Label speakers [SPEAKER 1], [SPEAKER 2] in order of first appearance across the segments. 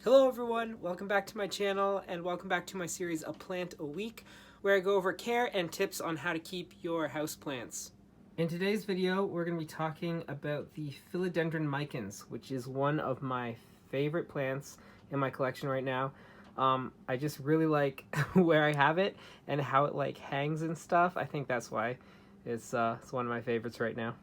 [SPEAKER 1] Hello everyone, welcome back to my channel and welcome back to my series A Plant a Week, where I go over care and tips on how to keep your houseplants. In today's video, we're going to be talking about the Philodendron Micans, which is one of my favorite plants in my collection right now. I just really like where I have it and how it hangs and stuff. I think that's why it's one of my favorites right now.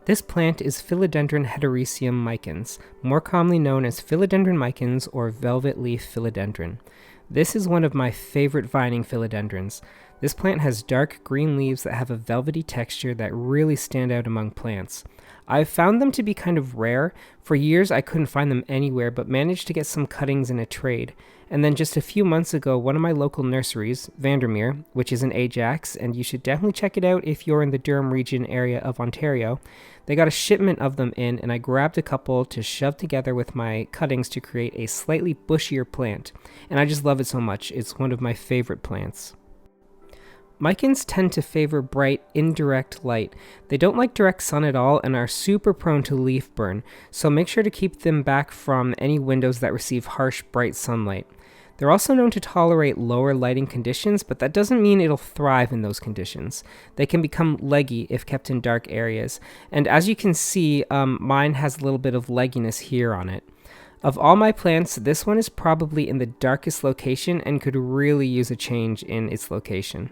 [SPEAKER 1] This plant is Philodendron hederaceum micans, more commonly known as Philodendron micans or velvet leaf philodendron. This is one of my favorite vining philodendrons. This plant has dark green leaves that have a velvety texture that really stand out among plants. I've found them to be kind of rare. For years I couldn't find them anywhere, but managed to get some cuttings in a trade. And then just a few months ago, one of my local nurseries, Vandermeer, which is in Ajax, and you should definitely check it out if you're in the Durham region area of Ontario, they got a shipment of them in, and I grabbed a couple to shove together with my cuttings to create a slightly bushier plant. And I just love it so much. It's one of my favorite plants. Micans tend to favor bright, indirect light. They don't like direct sun at all and are super prone to leaf burn, so make sure to keep them back from any windows that receive harsh, bright sunlight. They're also known to tolerate lower lighting conditions, but that doesn't mean it'll thrive in those conditions. They can become leggy if kept in dark areas, and as you can see, mine has a little bit of legginess here on it. Of all my plants, this one is probably in the darkest location and could really use a change in its location.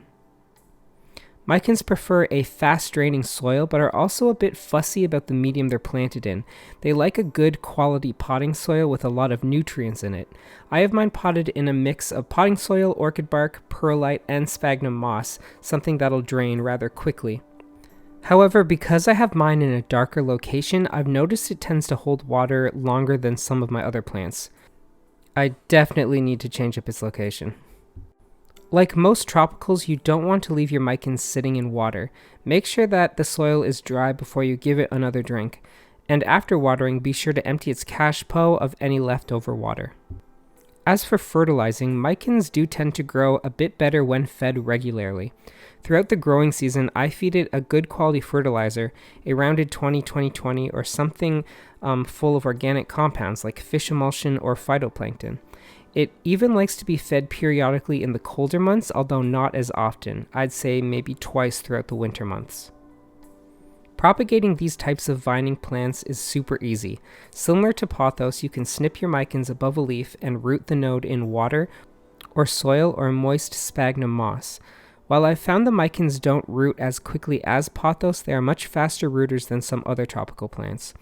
[SPEAKER 1] Micans prefer a fast-draining soil, but are also a bit fussy about the medium they're planted in. They like a good quality potting soil with a lot of nutrients in it. I have mine potted in a mix of potting soil, orchid bark, perlite, and sphagnum moss, something that'll drain rather quickly. However, because I have mine in a darker location, I've noticed it tends to hold water longer than some of my other plants. I definitely need to change up its location. Like most tropicals, you don't want to leave your micans sitting in water. Make sure that the soil is dry before you give it another drink. And after watering, be sure to empty its cache pot of any leftover water. As for fertilizing, micans do tend to grow a bit better when fed regularly. Throughout the growing season, I feed it a good quality fertilizer, a rounded 20-20-20 or something full of organic compounds like fish emulsion or phytoplankton. It even likes to be fed periodically in the colder months, although not as often. I'd say maybe twice throughout the winter months. Propagating these types of vining plants is super easy. Similar to pothos, you can snip your micans above a leaf and root the node in water or soil or moist sphagnum moss. While I've found the micans don't root as quickly as pothos, they are much faster rooters than some other tropical plants.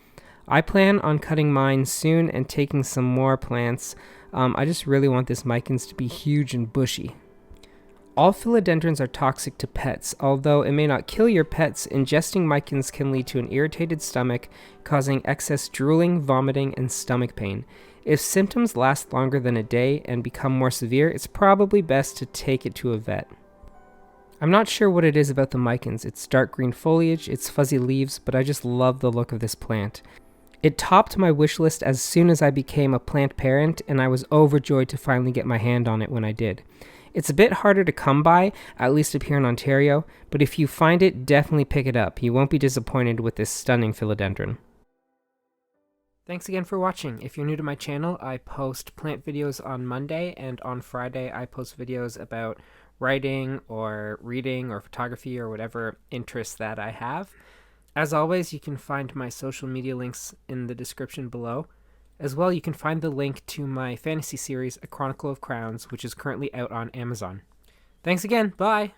[SPEAKER 1] I plan on cutting mine soon and taking some more plants. I just really want this micans to be huge and bushy. All philodendrons are toxic to pets. Although it may not kill your pets, ingesting micans can lead to an irritated stomach, causing excess drooling, vomiting, and stomach pain. If symptoms last longer than a day and become more severe, it's probably best to take it to a vet. I'm not sure what it is about the micans. It's dark green foliage, it's fuzzy leaves, but I just love the look of this plant. It topped my wish list as soon as I became a plant parent, and I was overjoyed to finally get my hand on it when I did. It's a bit harder to come by, at least up here in Ontario, but if you find it, definitely pick it up. You won't be disappointed with this stunning philodendron. Thanks again for watching. If you're new to my channel, I post plant videos on Monday, and on Friday I post videos about writing or reading or photography or whatever interests that I have. As always, you can find my social media links in the description below. As well, you can find the link to my fantasy series, A Chronicle of Crowns, which is currently out on Amazon. Thanks again. Bye!